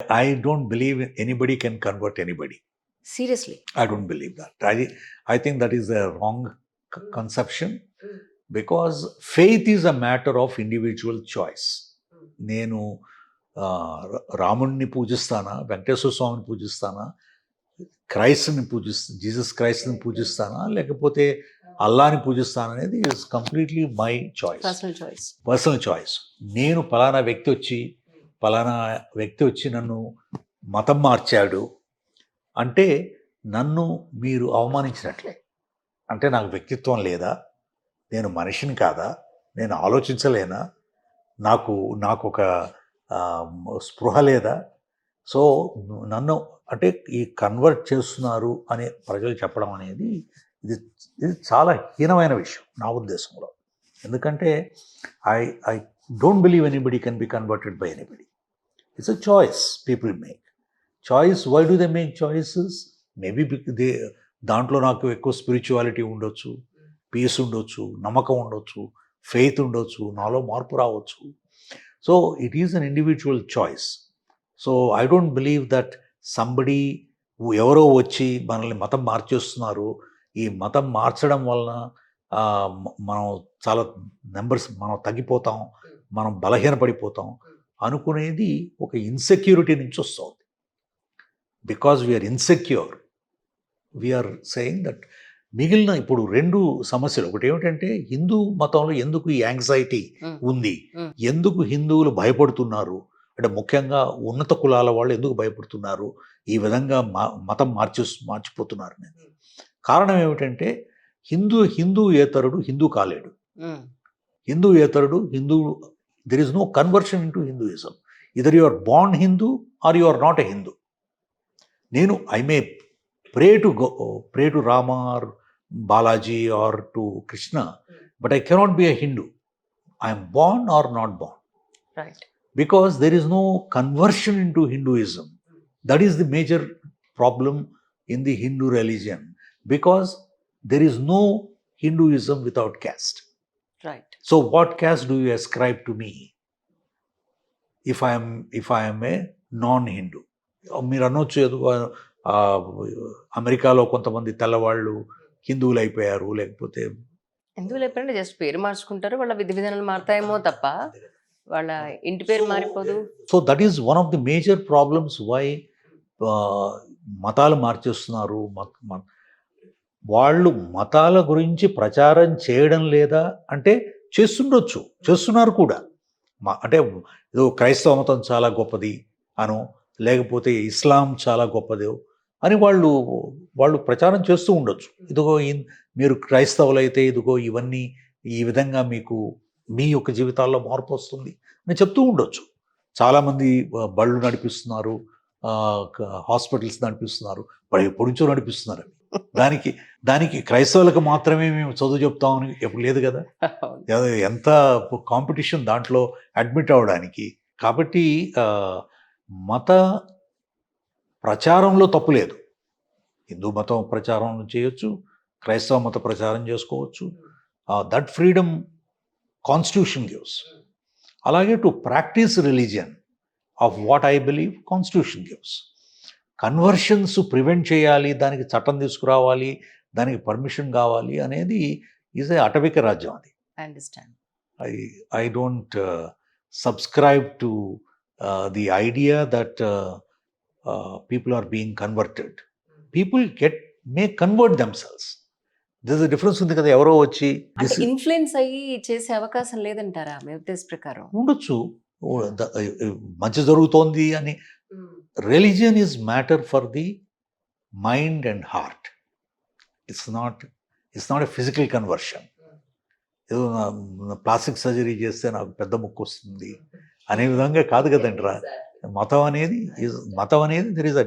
I don't believe anybody can convert anybody. Seriously. I don't believe that. I think that is a wrong conception, because faith is a matter of individual choice. నేను రాముణ్ణి పూజిస్తానా, వెంకటేశ్వర స్వామిని పూజిస్తానా, క్రైస్తుని Jesus క్రైస్తుని పూజిస్తానా, లేకపోతే అల్లాని పూజిస్తానా అనేది is completely my choice, personal choice. నేను పలానా వ్యక్తి వచ్చి నన్ను మతం మార్చాడు అంటే నన్ను మీరు అవమానించినట్లే. అంటే నాకు వ్యక్తిత్వం లేదా, నేను మనిషిని కాదా, నేను ఆలోచించలేనా, నాకు ఒక స్పృహ లేదా? సో నన్ను అంటే ఈ కన్వర్ట్ చేస్తున్నారు అని ప్రజలు చెప్పడం అనేది ఇది చాలా హీనమైన విషయం నా ఉద్దేశంలో. ఎందుకంటే I don't believe anybody can be converted by anybody. It's a choice people make. Choice, why do they make choices? Maybe దాంట్లో నాకు ఎక్కువ స్పిరిచువాలిటీ ఉండొచ్చు, పీస్ ఉండొచ్చు, నమ్మకం ఉండొచ్చు, ఫెయిత్ ఉండొచ్చు, నాలో మార్పు రావచ్చు. So it is an individual choice. So I don't believe that somebody ఎవరో వచ్చి మనల్ని మతం మార్చేస్తున్నారు, ఈ మతం మార్చడం వలన మనం చాలా మనం తగ్గిపోతాం, మనం బలహీనపడిపోతాం అనుకునేది ఒక ఇన్సెక్యూరిటీ నుంచి వస్తుంది. Because we're insecure, we're saying that. మిగిలిన ఇప్పుడు 2 సమస్యలు. ఒకటి ఏమిటంటే హిందూ మతంలో ఎందుకు ఈ యాంగ్జైటీ ఉంది, ఎందుకు హిందువులు భయపడుతున్నారు అంటే ముఖ్యంగా ఉన్నత కులాల వాళ్ళు ఎందుకు భయపడుతున్నారు, ఈ విధంగా మతం మార్చిపోతున్నారు అనేది. కారణం ఏమిటంటే హిందూయేతరుడు హిందూ కాలేడు. There is no conversion into Hinduism. Either you are born Hindu or you are not a Hindu. నేను I may pray to Rama or Balaji or to Krishna, but I cannot be a Hindu. I am born or not born. Right. Because there is no conversion into Hinduism. That is the major problem in the Hindu religion. Because there is no Hinduism without caste. Right. So what caste do you ascribe to me if I am a non-Hindu? మీరు అనొచ్చు, అమెరికాలో కొంతమంది తెల్లవాళ్ళు హిందువులు అయిపోయారు, లేకపోతే హిందువులు అయిపోయారంటే just పేరు మార్చుకుంటారు, వాళ్ళ విధి విధానాలు మారుతాయేమో తప్ప వాళ్ళ ఇంటి పేరు మారిపోదు. So that is one of the major problems why మతాలు మార్చేస్తున్నారు. వాళ్ళు మతాల గురించి ప్రచారం చేయడం లేదా అంటే చేస్తున్నారు కూడా. అంటే ఏదో క్రైస్తవ మతం చాలా గొప్పది అనో, లేకపోతే ఇస్లాం చాలా గొప్పదో అని వాళ్ళు ప్రచారం చేస్తూ ఉండొచ్చు. ఇదిగో మీరు క్రైస్తవులైతే ఇదిగో ఇవన్నీ ఈ విధంగా మీకు మీ యొక్క జీవితాల్లో మార్పు వస్తుంది అని చెప్తూ ఉండొచ్చు. చాలామంది బళ్ళు నడిపిస్తున్నారు, హాస్పిటల్స్ నడిపిస్తున్నారు, ఎప్పటి నుంచో నడిపిస్తున్నారు. దానికి క్రైస్తవులకు మాత్రమే మేము చదువు చెప్తామని ఎప్పుడు లేదు కదా. ఎంత కాంపిటీషన్ దాంట్లో అడ్మిట్ అవ్వడానికి. కాబట్టి మత ప్రచారంలో తప్పు లేదు. హిందూ మతం ప్రచారం చేయొచ్చు, క్రైస్తవ మత ప్రచారం చేసుకోవచ్చు. That freedom constitution gives. అలాగే to practise religion of what I believe constitution gives. Conversions prevent చేయాలి, దానికి చట్టం తీసుకురావాలి, దానికి పర్మిషన్ కావాలి అనేది ఈజ్ ఏ అటవిక రాజ్యం. అది I don't subscribe to the idea that people are being converted. People may convert themselves. There's a difference ఉంది కదా. ఎవరో వచ్చి ఇన్ఫ్లుయెన్స్ అయ్యి చేసే అవకాశం లేదంటారా మీ ఉద్దేశ ప్రకారం? ఉండొచ్చు, మంచి జరుగుతోంది అని. Religion is matter for the mind and heart. It's not a physical conversion. ఏదో ప్లాస్టిక్ సర్జరీ చేస్తే నాకు పెద్ద ముక్కు వస్తుంది అనే విధంగా కాదు కదండి. మతం అనేది there is a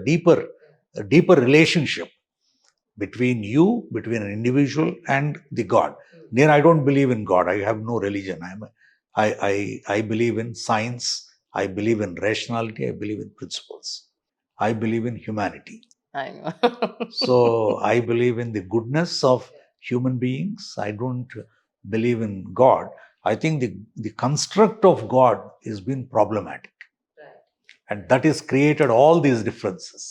deeper relationship between an individual and the God. I don't believe in God. I have no religion. I believe in science. I believe in rationality. I believe in principles. I believe in humanity. I know. So I believe in the goodness of human beings. I don't believe in God. I think the construct of God has been problematic. Right. And that is created all these differences.